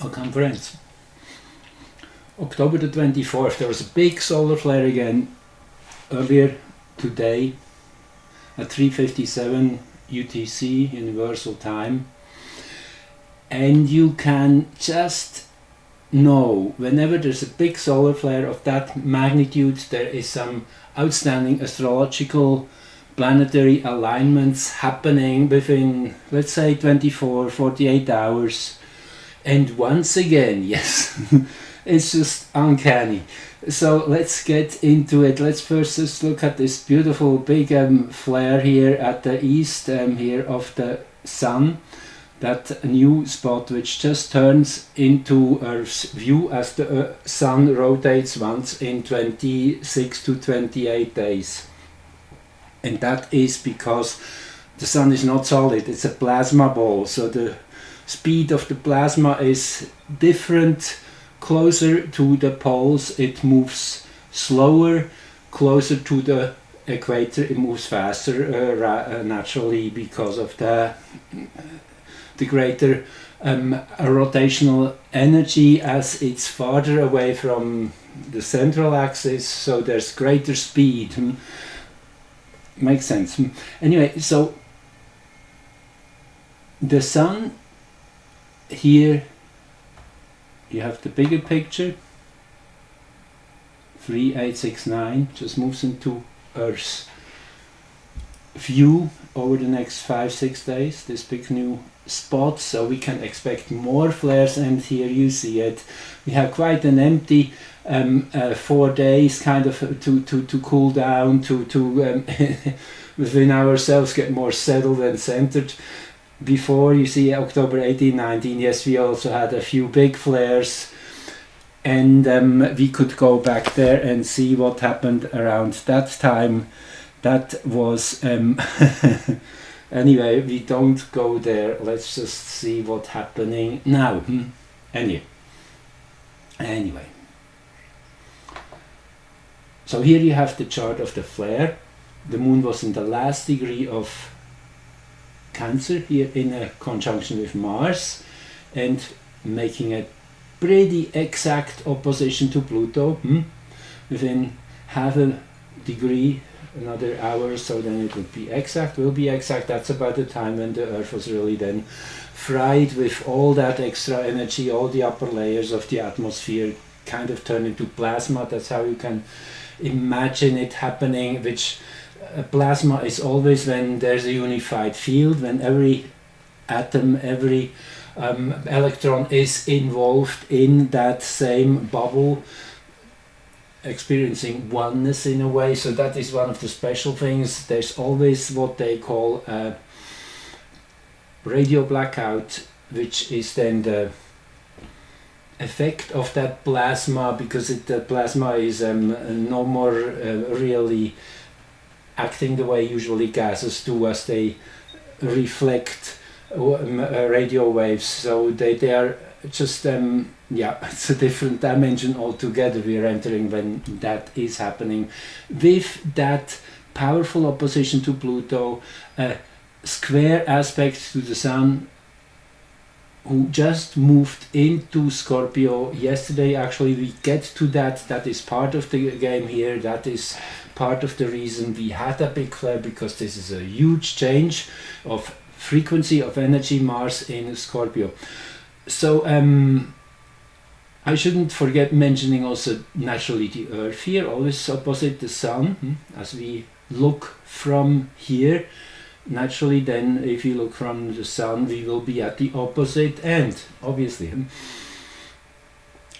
Welcome friends. October the 24th, there was a big solar flare again earlier today at 3:57 UTC, Universal Time. And you can just know whenever there's a big solar flare of that magnitude, there is some outstanding astrological planetary alignments happening within, let's say, 24-48 hours. And once again, yes, it's just uncanny. So let's get into it. Let's first just look at this beautiful big flare here at the east here of the Sun. That new spot which just turns into Earth's view as the Sun rotates once in 26 to 28 days. And that is because the Sun is not solid, it's a plasma ball. So the speed of the plasma is different. Closer to the poles it moves slower, closer to the equator it moves faster naturally because of the greater rotational energy as it's farther away from the central axis, so there's greater speed. Makes sense. Anyway, so the Sun here, you have the bigger picture, 3869, just moves into Earth's view over the next 5-6 days, this big new spot, so we can expect more flares. And here you see it, we have quite an empty 4 days kind of to cool down, to within ourselves get more settled and centered. Before, you see October 18-19, yes, we also had a few big flares, and we could go back there and see what happened around that time. That was anyway, we don't go there, let's just see what's happening now. Anyway, so here you have the chart of the flare. The moon was in the last degree of Cancer here in a conjunction with Mars and making a pretty exact opposition to Pluto. Within half a degree, another hour or so, then it would be exact, That's about the time when the Earth was really then fried with all that extra energy, all the upper layers of the atmosphere kind of turned into plasma. That's how you can imagine it happening, which plasma is always when there's a unified field, when every atom, every electron is involved in that same bubble, experiencing oneness in a way. So that is one of the special things. There's always what they call a radio blackout, which is then the effect of that plasma, because the plasma is no more really acting the way usually gases do, as they reflect radio waves. So they are just it's a different dimension altogether we are entering when that is happening. With that powerful opposition to Pluto, square aspect to the Sun, who just moved into Scorpio yesterday. Actually, we get to that is part of the game here. That is part of the reason we had a big flare, because this is a huge change of frequency of energy, Mars in Scorpio. So I shouldn't forget mentioning also naturally the Earth here, always opposite the Sun. As we look from here, naturally then if you look from the Sun, we will be at the opposite end, obviously.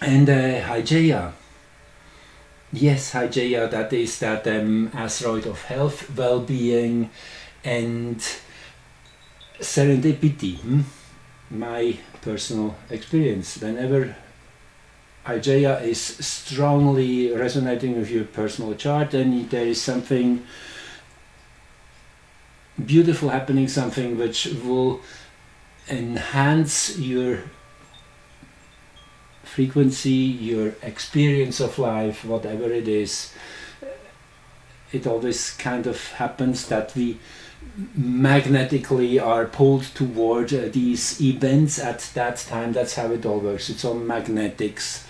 And Hygeia, yes, Hygeia, that is that asteroid of health, well-being and serendipity. My personal experience, whenever Hygeia is strongly resonating with your personal chart, then there is something beautiful happening, something which will enhance your frequency, your experience of life, whatever it is. It always kind of happens that we magnetically are pulled toward these events at that time. That's how it all works. It's all magnetics,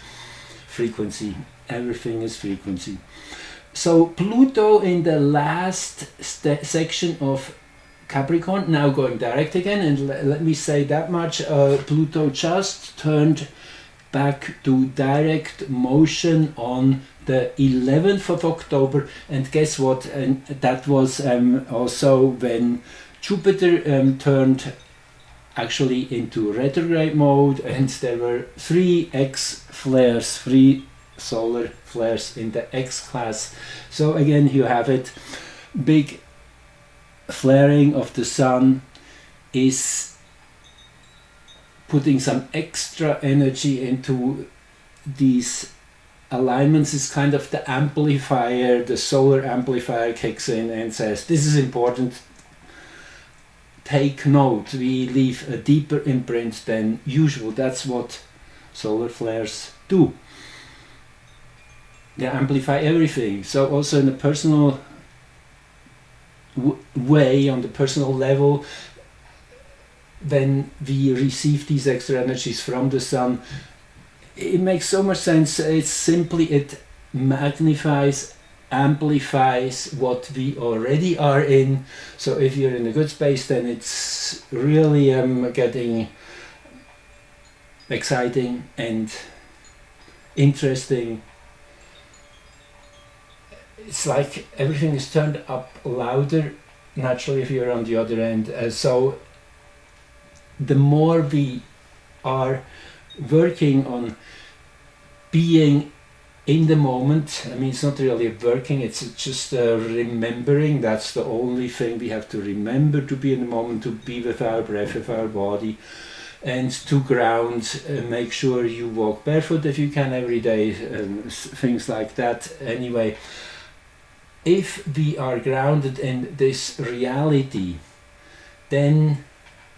frequency. Everything is frequency. So Pluto in the last section of Capricorn, now going direct again, and let me say that much, Pluto just turned back to direct motion on the 11th of October, and guess what, and that was also when Jupiter turned actually into retrograde mode, and there were 3 X flares, 3 solar flares in the X class. So again, you have it, big flaring of the sun is putting some extra energy into these alignments. Is kind of the amplifier, the solar amplifier kicks in and says, this is important, take note, we leave a deeper imprint than usual. That's what solar flares do. They amplify everything. So also in a personal way, on the personal level, when we receive these extra energies from the sun, it makes so much sense. It's simply, it magnifies, amplifies what we already are in. So if you're in a good space, then it's really getting exciting and interesting. It's like everything is turned up louder naturally if you're on the other end. So the more we are working on being in the moment, I mean, it's not really working, it's just remembering. That's the only thing we have to remember, to be in the moment, to be with our breath, with our body, and to ground. Make sure you walk barefoot if you can every day, things like that. Anyway, if we are grounded in this reality, then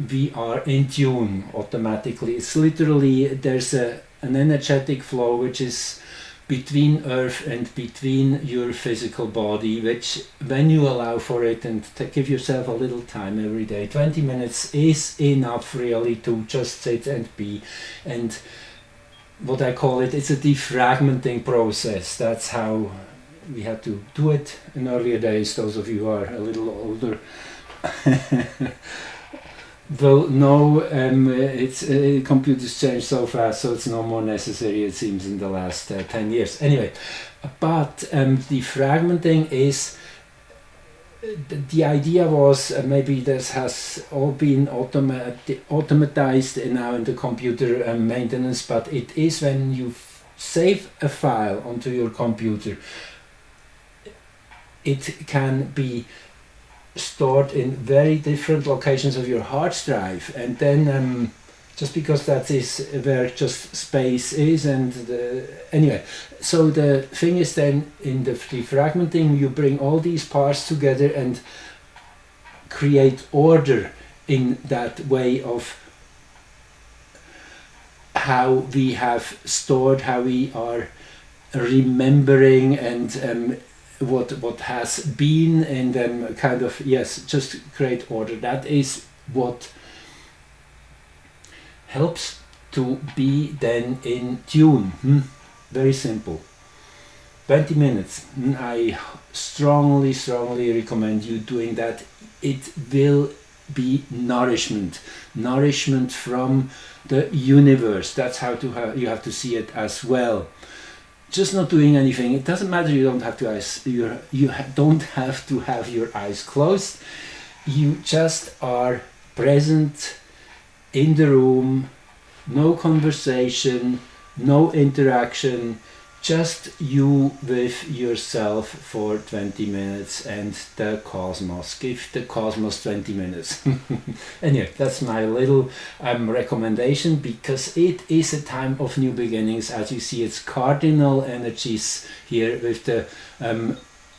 we are in tune automatically. It's literally, there's an energetic flow which is between earth and between your physical body, which when you allow for it and give yourself a little time every day, 20 minutes is enough really to just sit and be. And what I call it, it's a defragmenting process. That's how we had to do it in earlier days. Those of you who are a little older will know computers change so fast, so it's no more necessary, it seems, in the last 10 years. Anyway, but the fragmenting is, the idea was, maybe this has all been automatized now in the computer maintenance, but it is when you save a file onto your computer, it can be stored in very different locations of your hard drive, and then just because that is where just space is, and anyway, so the thing is, then in the defragmenting you bring all these parts together and create order in that way of how we have stored, how we are remembering, and what has been, and then kind of, yes, just create order. That is what helps to be then in tune. Very simple. 20 minutes. I strongly recommend you doing that. It will be nourishment from the universe. That's how you have to see it as well. Just not doing anything. It doesn't matter. You don't have to don't have to have your eyes closed. You just are present in the room. No conversation, no interaction. Just you with yourself for 20 minutes and the cosmos. Give the cosmos 20 minutes. Anyway, that's my little recommendation, because it is a time of new beginnings. As you see, it's cardinal energies here with the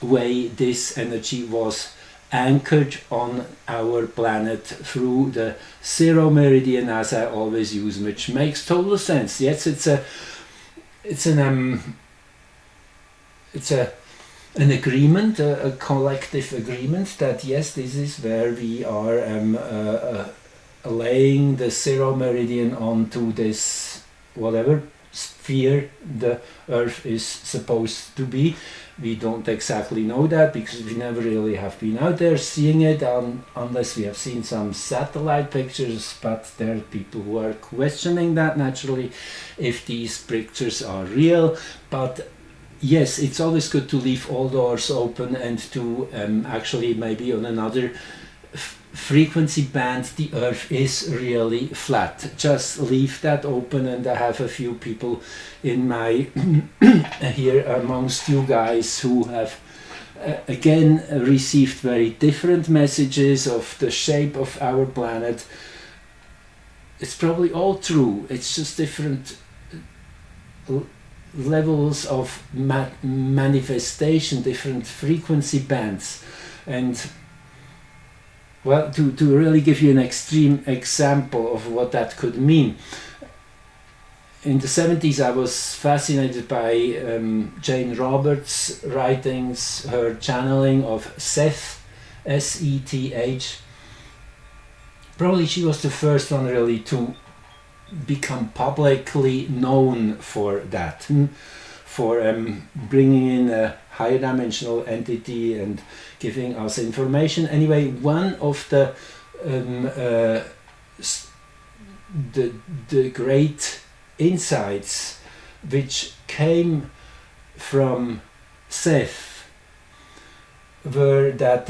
way this energy was anchored on our planet through the 0 meridian, as I always use, which makes total sense. Yes, it's a an agreement, a collective agreement that yes, this is where we are laying the zero meridian onto this whatever sphere the Earth is supposed to be. We don't exactly know that because we never really have been out there seeing it unless we have seen some satellite pictures, but there are people who are questioning that naturally if these pictures are real. But yes, it's always good to leave all doors open and to actually maybe on another frequency band the Earth is really flat. Just leave that open, and I have a few people in my here amongst you guys who have again received very different messages of the shape of our planet. It's probably all true, it's just different levels of manifestation, different frequency bands. And well, to really give you an extreme example of what that could mean. In the 70s I was fascinated by Jane Roberts' writings, her channeling of Seth, S-E-T-H. Probably she was the first one really to become publicly known for that, for bringing in a higher dimensional entity and giving us information. Anyway, one of the great insights which came from Seth were that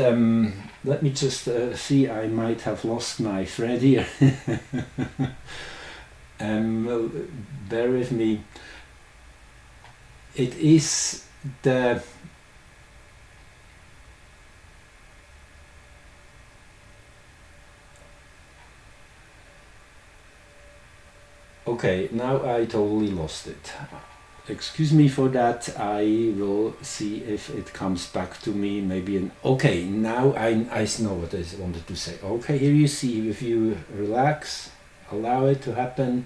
let me just see, I might have lost my thread here. Well, bear with me. It is the okay, now I totally lost it. Excuse me for that. I will see if it comes back to me. Maybe okay, now I know what I wanted to say. Okay, here you see, if you relax, allow it to happen,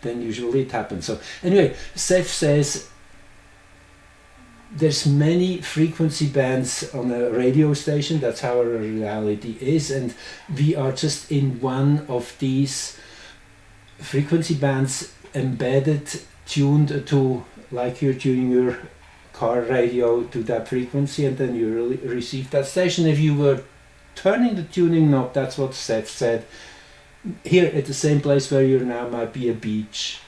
then usually it happens. So anyway, Seth says there's many frequency bands on a radio station. That's how our reality is, and we are just in one of these frequency bands, embedded, tuned to, like you're tuning your car radio to that frequency, and then you receive that station. If you were turning the tuning knob, that's what Seth said, here at the same place where you're now might be a beach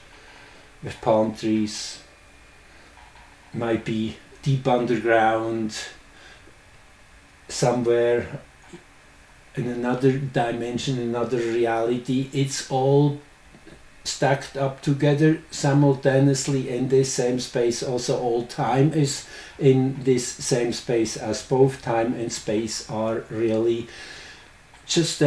with palm trees, might be deep underground, somewhere in another dimension, another reality. It's all stacked up together simultaneously in this same space. Also, all time is in this same space, as both time and space are really just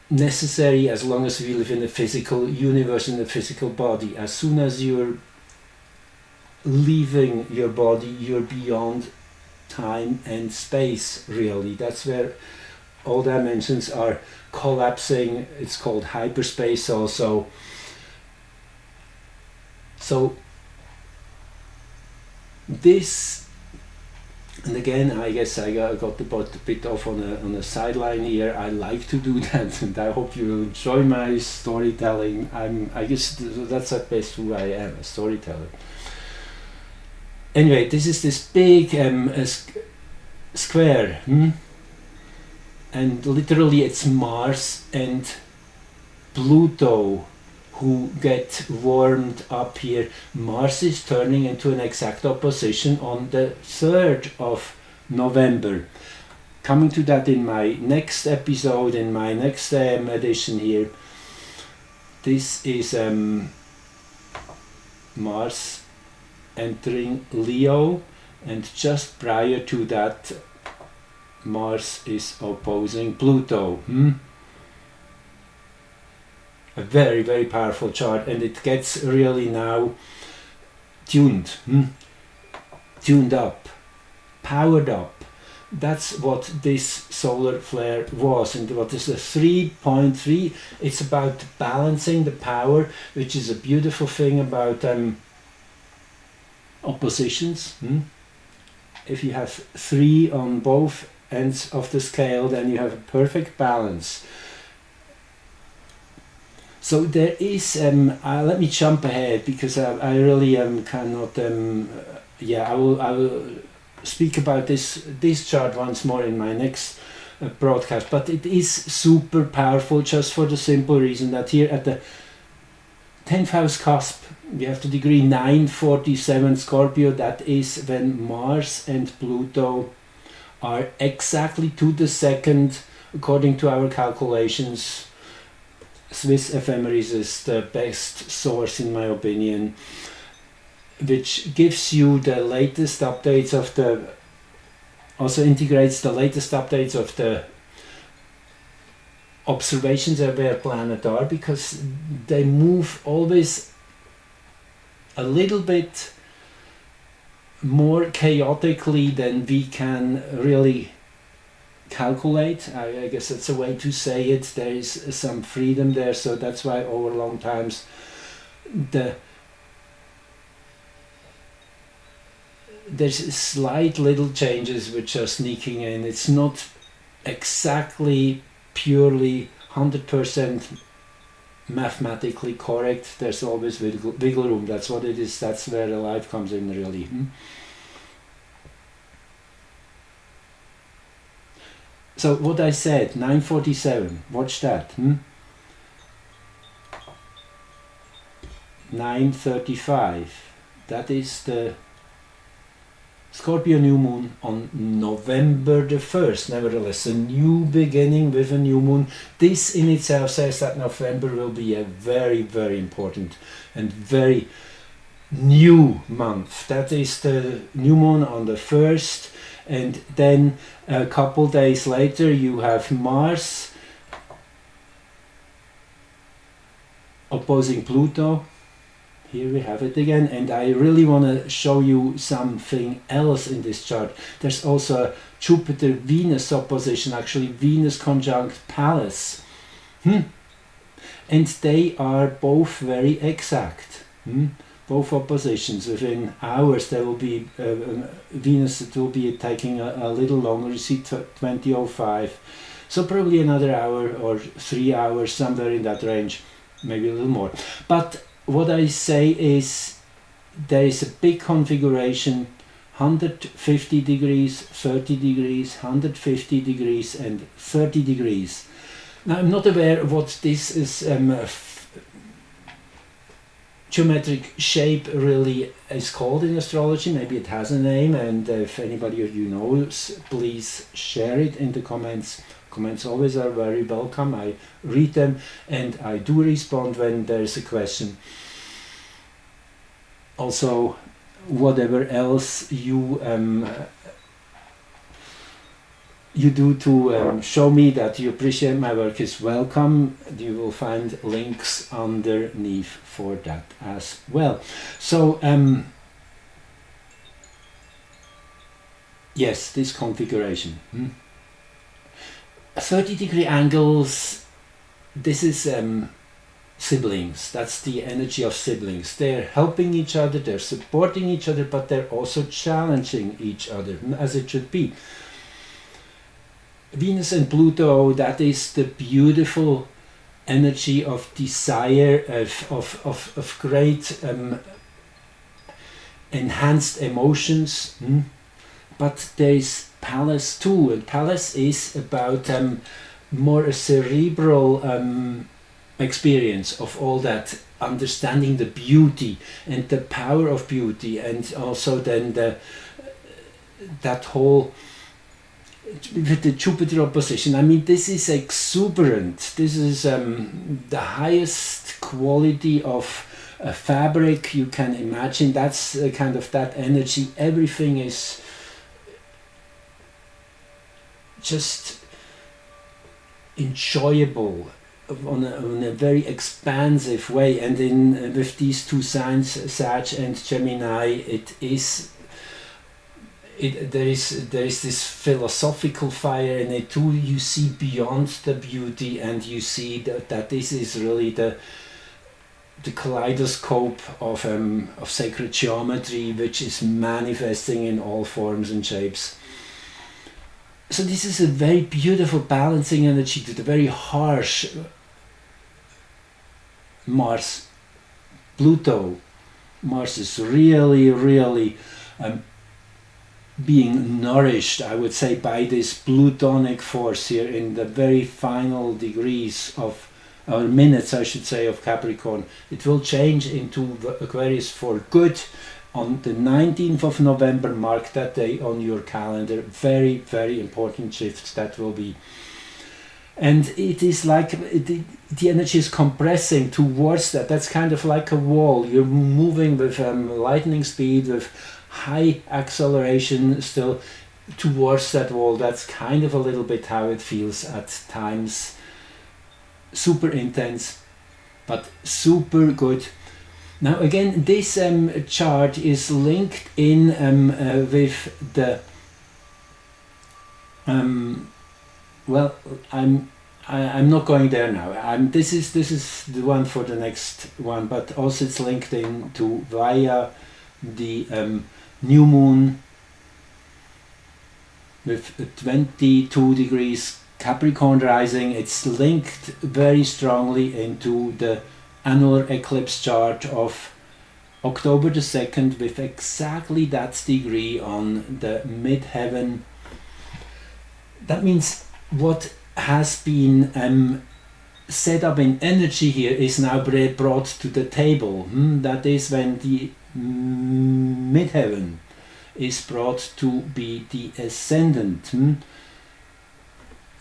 necessary as long as we live in a physical universe, in a physical body. As soon as you're leaving your body, you're beyond time and space, really. That's where all dimensions are collapsing. It's called hyperspace also. So this, and again, I guess I got a bit off on a sideline here. I like to do that, and I hope you will enjoy my storytelling. I guess that's at best who I am, a storyteller. Anyway, this is this big square, and literally it's Mars and Pluto who get warmed up here. Mars is turning into an exact opposition on the 3rd of November. Coming to that in my next episode, in my next edition here. This is Mars entering Leo, and just prior to that Mars is opposing Pluto. A very, very powerful chart, and it gets really now tuned up, powered up. That's what this solar flare was. And what is a 3.3? It's about balancing the power, which is a beautiful thing about oppositions. if you have 3 on both ends of the scale, then you have a perfect balance. So there is, let me jump ahead because I really cannot, I will speak about this chart once more in my next broadcast, but it is super powerful just for the simple reason that here at the 10th house cusp we have the degree 947 Scorpio. That is when Mars and Pluto are exactly to the second, according to our calculations. Swiss Ephemeris is the best source in my opinion, which gives you the latest updates of the, also integrates the latest updates of the observations of where planets are, because they move always a little bit more chaotically than we can really calculate. I guess that's a way to say it. There is some freedom there, so that's why over long times there's slight little changes which are sneaking in. It's not exactly purely 100% mathematically correct. There's always wiggle room. That's what it is. That's where the life comes in, really. So what I said, 947, watch that. 935, that is the Scorpio new moon on November the 1st. Nevertheless, a new beginning with a new moon. This in itself says that November will be a very, very important and very new month. That is the new moon on the 1st, and then a couple days later you have Mars opposing Pluto. Here we have it again, and I really want to show you something else in this chart. There's also a Jupiter-Venus opposition, actually Venus conjunct Pallas. And they are both very exact. Both oppositions. Within hours there will be Venus, it will be taking a little longer. You see 2005. So probably another hour or 3 hours, somewhere in that range, maybe a little more. But what I say is there is a big configuration, 150 degrees, 30 degrees, 150 degrees and 30 degrees. Now I'm not aware what this is geometric shape really is called in astrology. Maybe it has a name, and if anybody of you knows, please share it in the comments. Comments always are very welcome. I read them and I do respond when there's a question. Also, whatever else you do to show me that you appreciate my work is welcome. You will find links underneath for that as well. So yes, this configuration. 30-degree angles, this is siblings. That's the energy of siblings. They're helping each other, they're supporting each other, but they're also challenging each other, as it should be. Venus and Pluto, that is the beautiful energy of desire, of great enhanced emotions. But there is Pallas too, and Pallas is about more a cerebral experience of all that, understanding the beauty and the power of beauty, and also then that whole with the Jupiter opposition. I mean, this is exuberant. This is the highest quality of fabric you can imagine. That's kind of that energy. Everything is just enjoyable on a very expansive way, and in with these two signs, Sag and Gemini, there is this philosophical fire in it too. You see beyond the beauty, and you see that this is really the kaleidoscope of sacred geometry, which is manifesting in all forms and shapes. So this is a very beautiful balancing energy to the very harsh Mars-Pluto. Mars is really being nourished, I would say, by this plutonic force here in the very final degrees of, or minutes I should say, of Capricorn. It will change into Aquarius for good on the 19th of November. Mark that day on your calendar. Very important shift that will be. And it is like the energy is compressing towards that. That's kind of like a wall. You're moving with lightning speed, with high acceleration still towards that wall. That's kind of a little bit how it feels at times. Super intense, but super good. Now again, this chart is linked in with the well, I'm not going there now. This is the one for the next one, but also it's linked in to via the new moon with 22 degrees Capricorn rising. It's linked very strongly into the annular eclipse chart of October the 2nd with exactly that degree on the midheaven. That means what has been set up in energy here is now brought to the table. That is when the midheaven is brought to be the ascendant.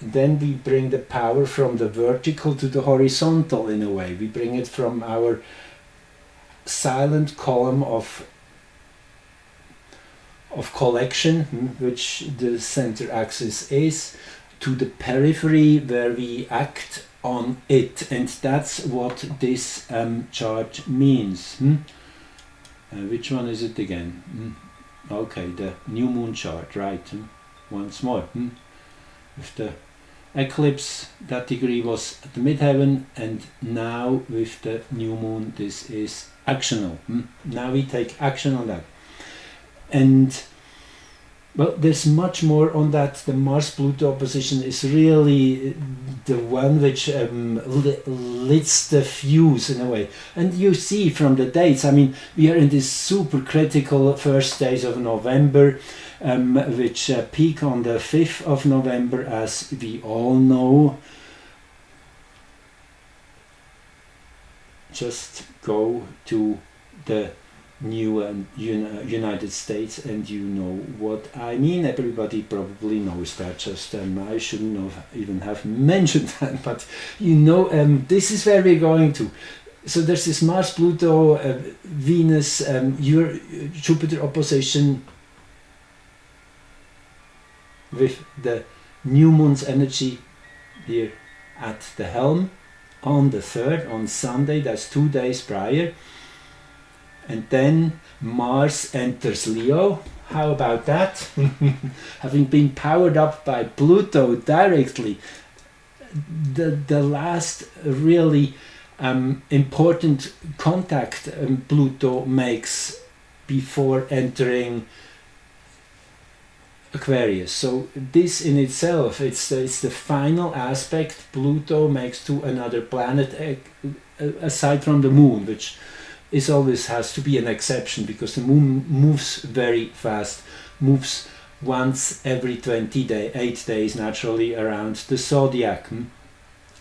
Then we bring the power from the vertical to the horizontal in a way. We bring it from our silent column of collection, which the center axis is, to the periphery where we act on it. And that's what this chart means. Which one is it again? Okay, the new moon chart, right? Once more. With the eclipse, that degree was at the midheaven, and now with the new moon this is actional. Now we take action on that. And well, there's much more on that. The Mars-Pluto opposition is really the one which lights the fuse in a way. And you see from the dates, I mean, we are in this super critical first days of November, which peak on the 5th of November, as we all know. Just go to the new United States and you know what I mean. Everybody probably knows that. Just I shouldn't even have mentioned that, but you know, this is where we're going to. So there's this Mars-Pluto, Venus, Jupiter opposition with the new moon's energy here at the helm on the 3rd, on Sunday. That's 2 days prior. And then Mars enters Leo. How about that? Having been powered up by Pluto directly, the last really important contact Pluto makes before entering Aquarius. So this in itself, it's the final aspect Pluto makes to another planet, aside from the moon, which is always has to be an exception because the moon moves very fast, moves once every 8 days naturally around the zodiac.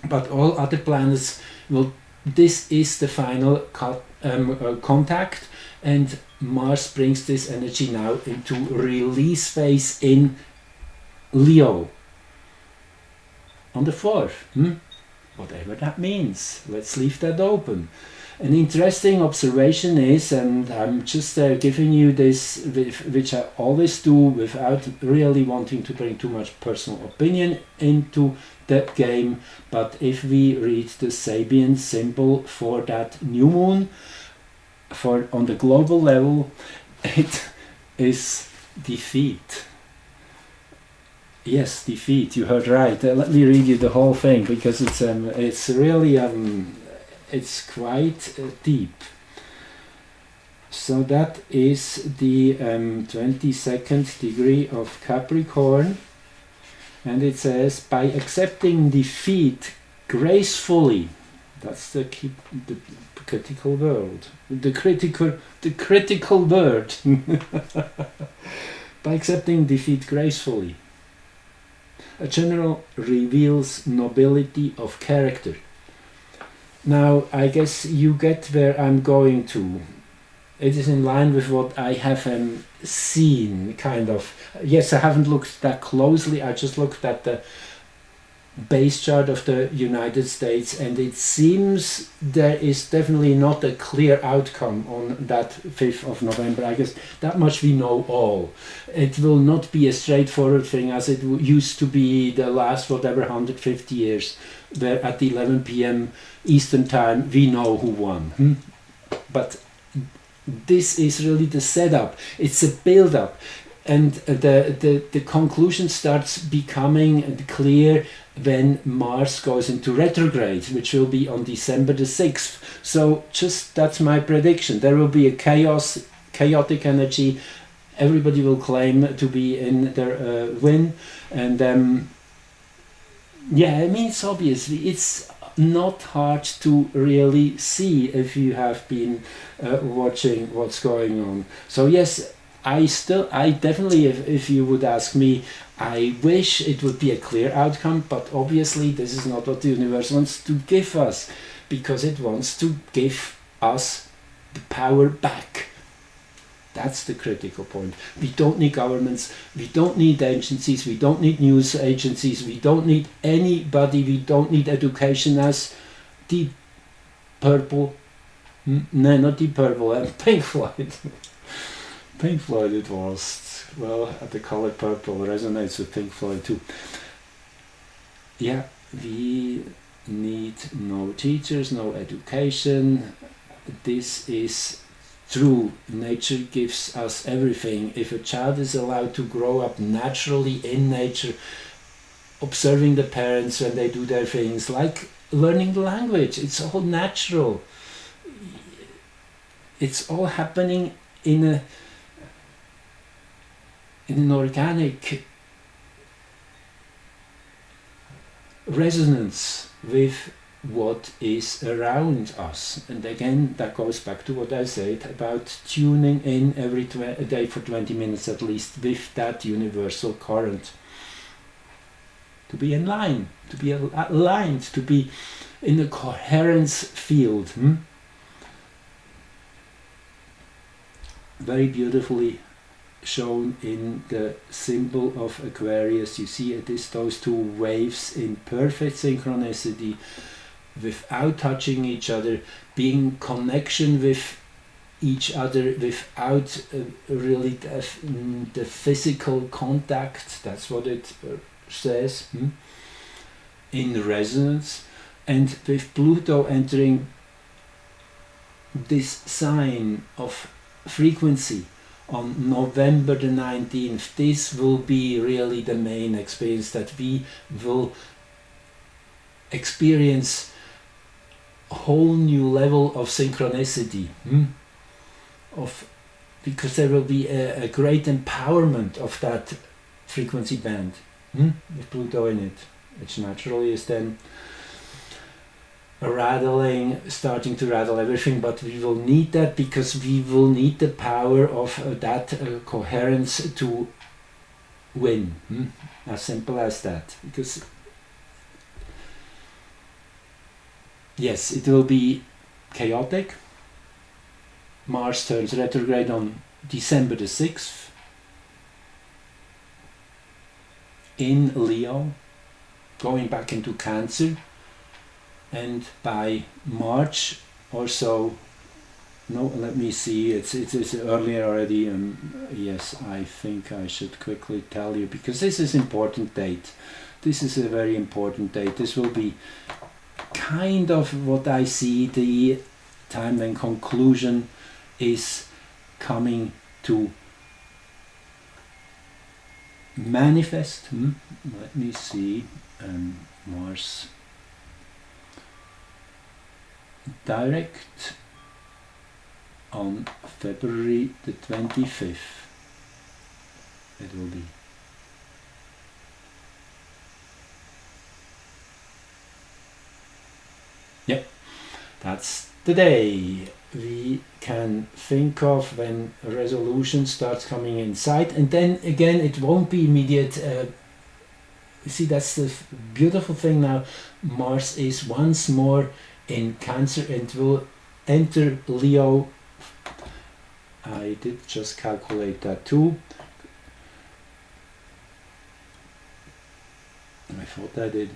But all other planets, well, this is the final contact, and Mars brings this energy now into release phase in Leo on the 4th. Whatever that means, let's leave that open. An interesting observation is, and I'm just giving you this, which I always do without really wanting to bring too much personal opinion into the game, but if we read the Sabian symbol for that new moon, on the global level, it is defeat. Yes, defeat, you heard right. Let me read you the whole thing, because it's really it's quite deep. So that is the 22nd degree of Capricorn, and it says, by accepting defeat gracefully, that's the critical word, the critical word, by accepting defeat gracefully, a general reveals nobility of character. Now, I guess you get where I'm going to. It is in line with what I have seen, kind of. Yes, I haven't looked that closely, I just looked at the base chart of the United States, and it seems there is definitely not a clear outcome on that 5th of November. I guess that much we know all. It will not be a straightforward thing as it used to be the last whatever 150 years, where at 11 p.m. Eastern time we know who won. But this is really the setup, it's a build-up, and the conclusion starts becoming clear when Mars goes into retrograde, which will be on December the 6th. So just that's my prediction. There will be a chaotic energy. Everybody will claim to be in their win, and yeah, I mean, it's obviously it's not hard to really see if you have been watching what's going on. So yes, I definitely, if you would ask me, I wish it would be a clear outcome, but obviously this is not what the universe wants to give us, because it wants to give us the power back. That's the critical point. We don't need governments, we don't need agencies, we don't need news agencies, we don't need anybody, we don't need education as Deep Purple, no, not Deep Purple, Pink Floyd. Pink Floyd it was, well, the color purple resonates with Pink Floyd too. Yeah, we need no teachers, no education. This is true. Nature gives us everything. If a child is allowed to grow up naturally in nature, observing the parents when they do their things, like learning the language, it's all natural. It's all happening in an organic resonance with what is around us. And again, that goes back to what I said about tuning in every day for 20 minutes at least with that universal current. To be in line, to be aligned, to be in a coherence field. Very beautifully shown in the symbol of Aquarius. You see it is those two waves in perfect synchronicity, without touching each other, being connection with each other without really the physical contact. That's what it says, in resonance. And with Pluto entering this sign of frequency on November the 19th, this will be really the main experience, that we will experience a whole new level of synchronicity, because there will be a great empowerment of that frequency band with Pluto in it, which naturally is then starting to rattle everything. But we will need that, because we will need the power of that coherence to win. As simple as that. Because yes, it will be chaotic. Mars turns retrograde on December the 6th in Leo, going back into Cancer. And by March or so, no, let me see, it's earlier already. Yes, I think I should quickly tell you, because this is important date. This is a very important date. This will be kind of what I see the time when conclusion is coming to manifest. Let me see, Mars. direct on February the 25th. It will be. Yep, that's the day we can think of when a resolution starts coming in sight, and then again it won't be immediate. You see, that's the beautiful thing now. Mars is once more in Cancer and will enter Leo. I did just calculate that too. I thought I did.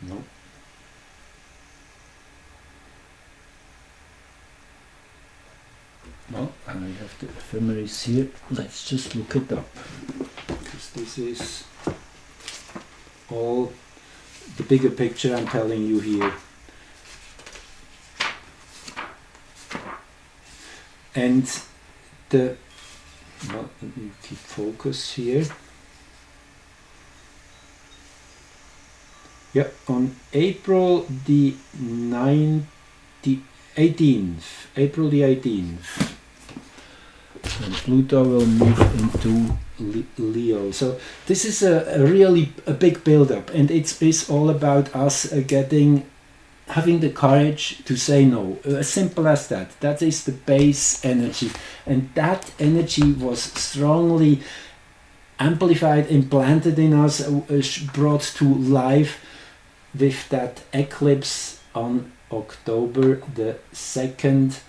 No. Well, I have the ephemeris here. Let's just look it up, because this is all the bigger picture I'm telling you here. And the, well, let me keep focus here. Yeah, on April the 18th, April the 18th, and Pluto will move into Leo. So this is a really a big build-up, and it's all about us having the courage to say no. As simple as that. That is the base energy, and that energy was strongly amplified, implanted in us, brought to life with that eclipse on October the 2nd.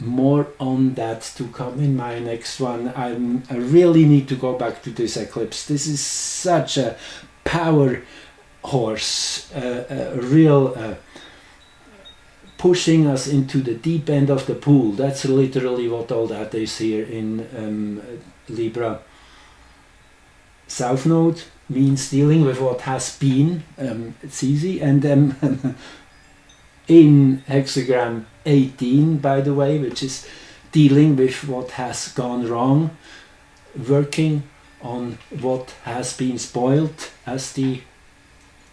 More on that to come in my next one. I really need to go back to this eclipse. This is such a power horse, a real pushing us into the deep end of the pool. That's literally what all that is here in Libra. South Node means dealing with what has been. It's easy. And in hexagram 18, by the way, which is dealing with what has gone wrong, working on what has been spoiled, as the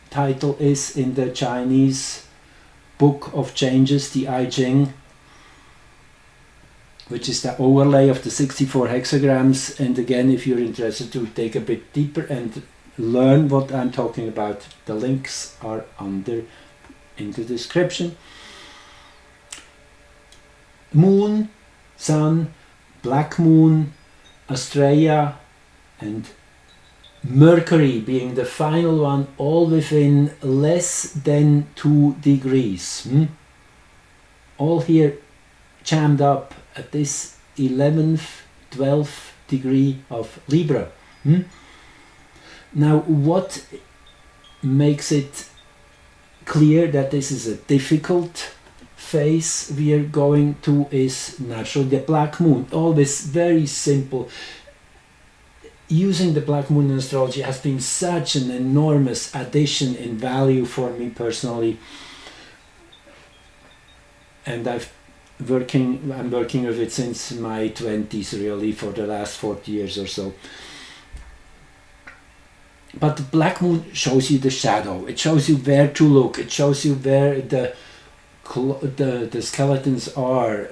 title is in the Chinese Book of Changes, the I Ching, which is the overlay of the 64 hexagrams. And again, if you're interested to take a bit deeper and learn what I'm talking about, the links are in the description. Moon, Sun, Black Moon, Australia, and Mercury being the final one, all within less than 2 degrees. All here jammed up at this 11th, 12th degree of Libra. Now, what makes it clear that this is a difficult phase we are going to is naturally the Black Moon. Always very simple. Using the Black Moon in astrology has been such an enormous addition in value for me personally, and I'm working with it since my 20s, really, for the last 40 years or so. But the Black Moon shows you the shadow. It shows you where to look. It shows you where the skeletons are,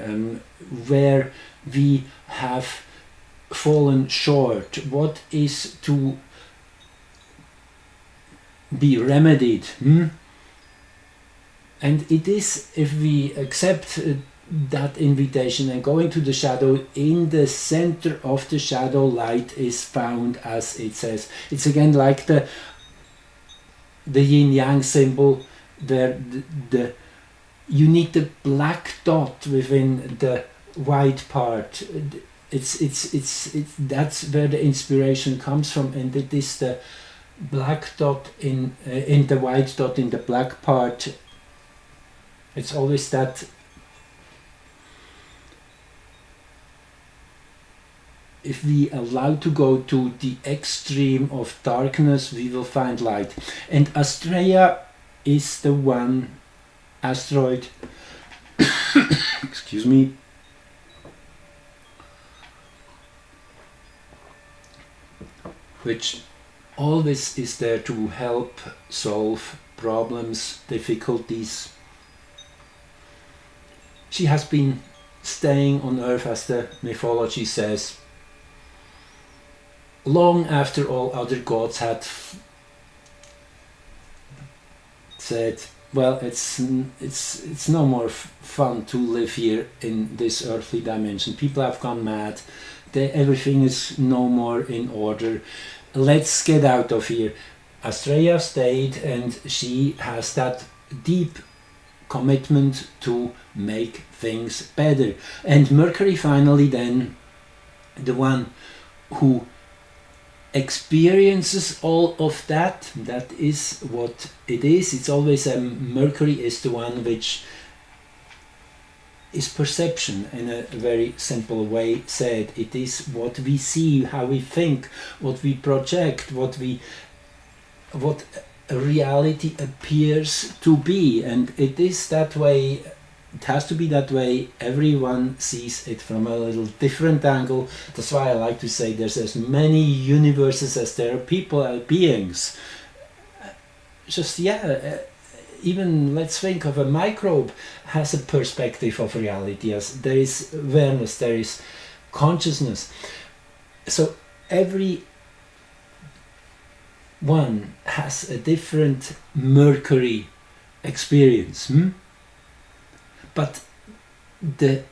where we have fallen short, what is to be remedied. And it is, if we accept that invitation and go into the shadow, in the center of the shadow light is found, as it says. It's again like the yin-yang symbol, where you need the black dot within the white part. It's that's where the inspiration comes from, and it is the black dot in the white dot in the black part. It's always that if we allow to go to the extreme of darkness, we will find light. And Australia is the one asteroid excuse me, which always is there to help solve problems, difficulties. She has been staying on Earth, as the mythology says, long after all other gods had said, well, it's no more fun to live here in this earthly dimension. People have gone mad. Everything is no more in order. Let's get out of here. Astrea stayed, and she has that deep commitment to make things better. And Mercury finally then, the one who experiences all of that is what it is. It's always Mercury is the one which is perception, in a very simple way said. It is what we see, how we think, what we project, what reality appears to be, and it is that way. It has to be that way. Everyone sees it from a little different angle. That's why I like to say there's as many universes as there are people and beings. Just even let's think of a microbe has a perspective of reality, as there is awareness, there is consciousness. So every one has a different Mercury experience. But the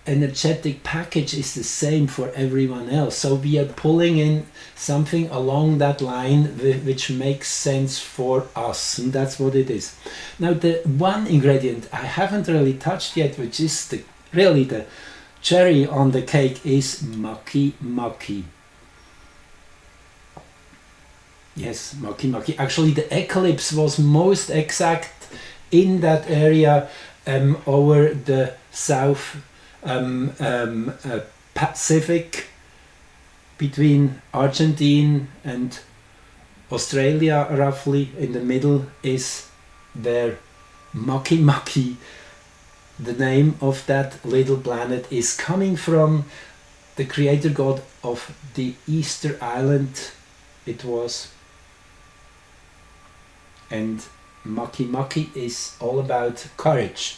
energetic package is the same for everyone else. So we are pulling in something along that line which makes sense for us, and that's what it is. Now, the one ingredient I haven't really touched yet, which is really the cherry on the cake, is Makemake. Yes, Makemake. Actually, the eclipse was most exact in that area over the South Pacific, between Argentina and Australia, roughly in the middle, is there. Makemake, the name of that little planet, is coming from the creator god of the Easter Island. It was. And Makemake is all about courage.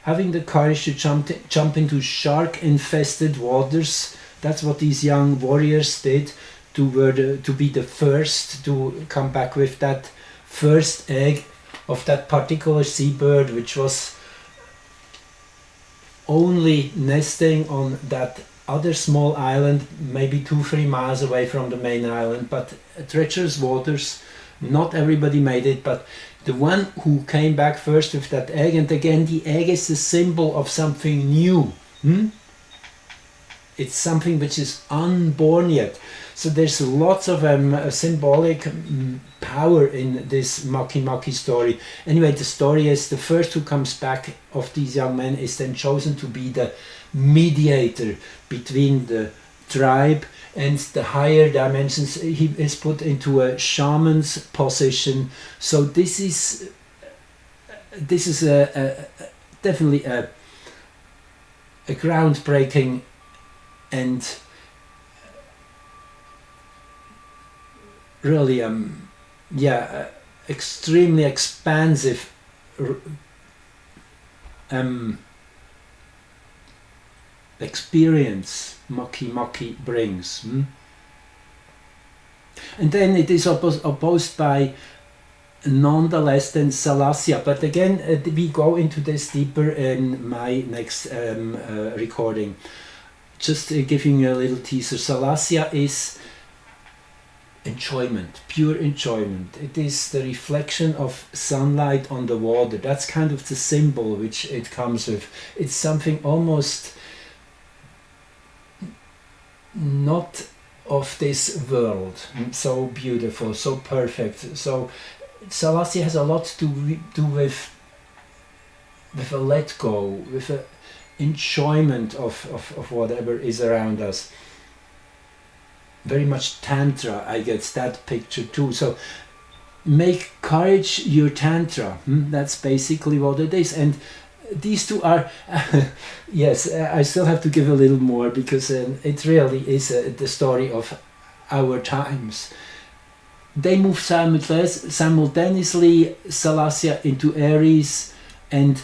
Having the courage to jump into shark-infested waters. That's what these young warriors did, to be the first to come back with that first egg of that particular seabird, which was only nesting on that other small island, maybe 2-3 miles away from the main island, but treacherous waters. Not everybody made it, but the one who came back first with that egg, and again the egg is the symbol of something new. It's something which is unborn yet. So there's lots of symbolic power in this Makemake story. Anyway, the story is the first who comes back of these young men is then chosen to be the mediator between the tribe and the higher dimensions. He is put into a shaman's position. So this is definitely a groundbreaking and really extremely expansive experience Makemake brings. And then it is opposed by nonetheless then Salacia, but again we go into this deeper in my next recording. Just giving you a little teaser. Salacia is enjoyment, pure enjoyment. It is the reflection of sunlight on the water. That's kind of the symbol which it comes with. It's something almost not of this world. So beautiful, so perfect. So Salacia has a lot to do with a let go, with a enjoyment of whatever is around us. Very much tantra, I get that picture too. So make courage your tantra. That's basically what it is. And these two are yes, I still have to give a little more, because it really is the story of our times. They move simultaneously, Salacia into Aries, and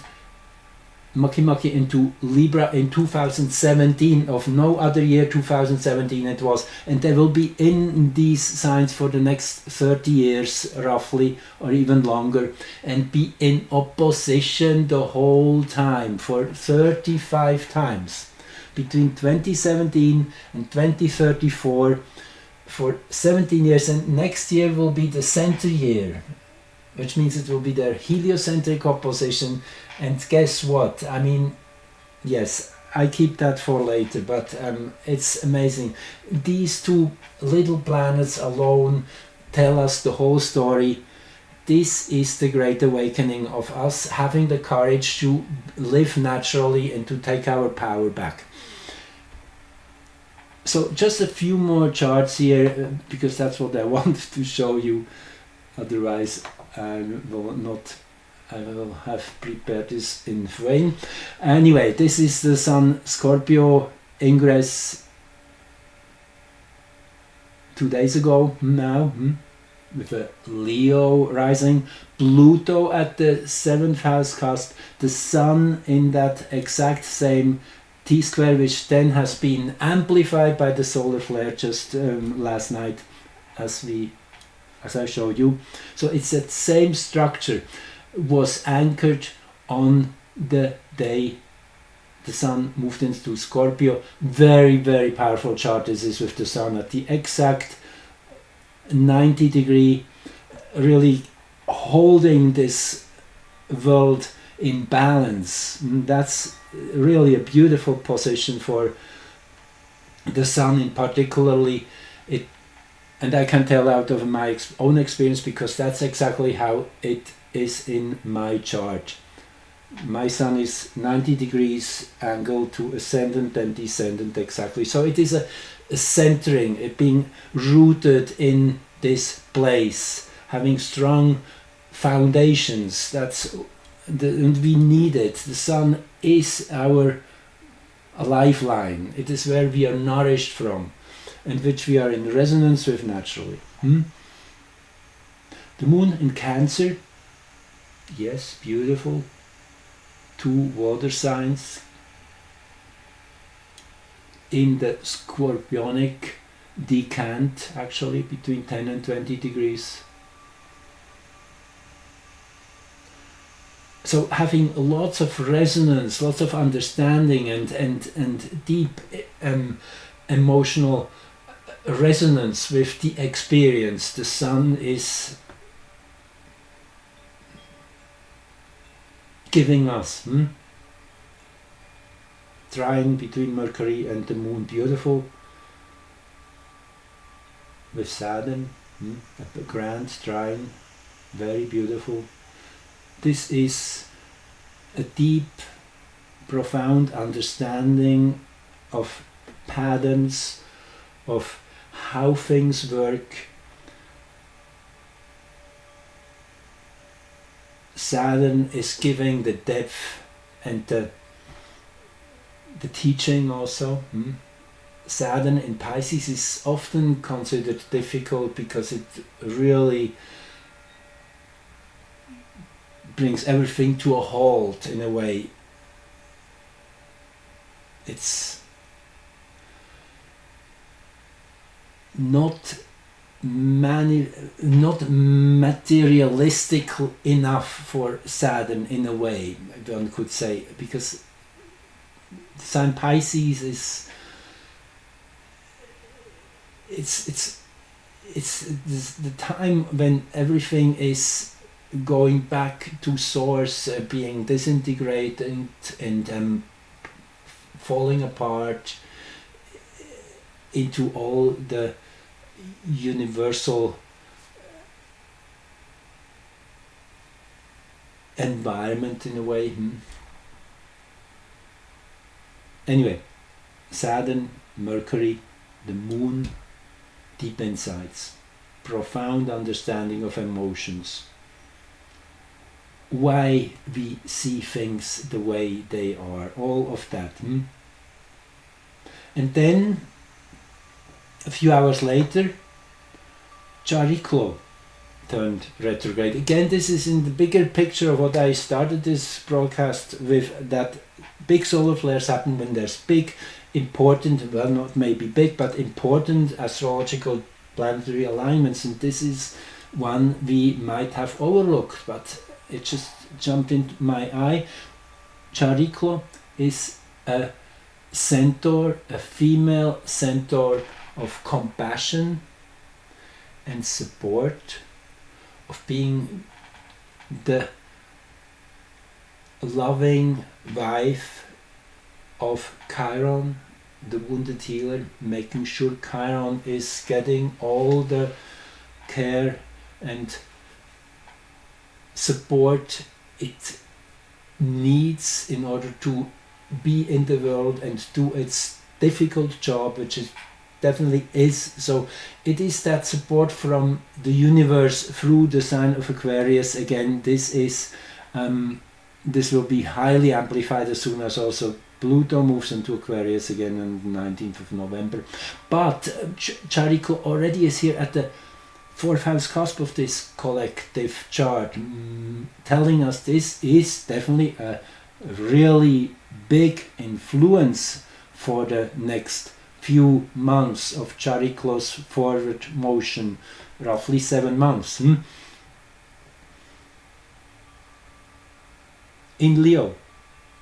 Makemake into Libra in 2017, of no other year, 2017 it was, and they will be in these signs for the next 30 years roughly, or even longer, and be in opposition the whole time for 35 times between 2017 and 2034 for 17 years, and next year will be the center year, which means it will be their heliocentric opposition. And guess what? I mean, yes, I keep that for later, but it's amazing. These two little planets alone tell us the whole story. This is the great awakening of us having the courage to live naturally and to take our power back. So just a few more charts here, because that's what I want to show you. Otherwise, I will have prepared this in vain. Anyway, this is the Sun Scorpio ingress 2 days ago now, with a Leo rising, Pluto at the 7th house cusp, the Sun in that exact same T-square, which then has been amplified by the solar flare just last night, as I showed you. So it's that same structure was anchored on the day the Sun moved into Scorpio. Very, very powerful chart this is, with the Sun at the exact 90-degree, really holding this world in balance. That's really a beautiful position for the Sun in particularly. And I can tell out of my own experience, because that's exactly how it is in my chart. My Sun is 90 degrees angle to ascendant and descendant exactly. So it is a centering, it being rooted in this place, having strong foundations. And we need it. The Sun is our lifeline. It is where we are nourished from, and which we are in resonance with naturally. The Moon in Cancer, yes, beautiful. 2 water signs in the scorpionic decant, actually between 10 and 20 degrees. So having lots of resonance, lots of understanding, and deep emotional resonance with the experience. The Sun is giving us. Trine between Mercury and the Moon, beautiful. With Saturn, a grand trine, very beautiful. This is a deep, profound understanding of patterns, of how things work. Saturn is giving the depth and the teaching also. Saturn in Pisces is often considered difficult because it really brings everything to a halt in a way. It's not materialistic enough for Saturn in a way, one could say, because the sign Pisces is it's the time when everything is going back to source, being disintegrated and falling apart into all the universal environment in a way. Anyway, Saturn, Mercury, the Moon, deep insights, profound understanding of emotions, why we see things the way they are, all of that. And then a few hours later, Chariklo, turned retrograde. Again, this is in the bigger picture of what I started this broadcast with, that big solar flares happen when there's big, important, well, not maybe big, but important astrological planetary alignments, and this is one we might have overlooked, but it just jumped into my eye. Chariklo is a centaur, a female centaur of compassion and support, of being the loving wife of Chiron, the wounded healer, making sure Chiron is getting all the care and support it needs in order to be in the world and do its difficult job, which it definitely is. So it is that support from the universe through the sign of Aquarius. Again, this is this will be highly amplified as soon as also Pluto moves into Aquarius again on the 19th of November. But Chariklo already is here at the fourth house cusp of this collective chart, telling us this is definitely a really big influence for the next few months of Chariklo's forward motion, roughly 7 months. In Leo.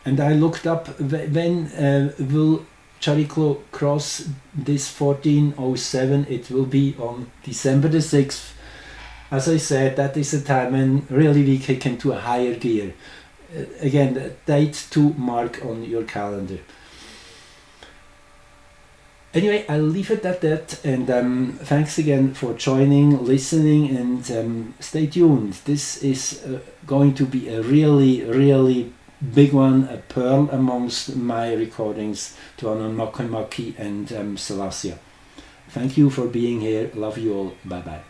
And I looked up when will Chariklo cross this 1407. It will be on December the 6th. As I said, that is a time when really we kick into a higher gear. Again, the date to mark on your calendar. Anyway, I'll leave it at that, and thanks again for joining, listening, and stay tuned. This is going to be a really big one, a pearl amongst my recordings to honor Makemake and Salacia. Thank you for being here. Love you all. Bye bye.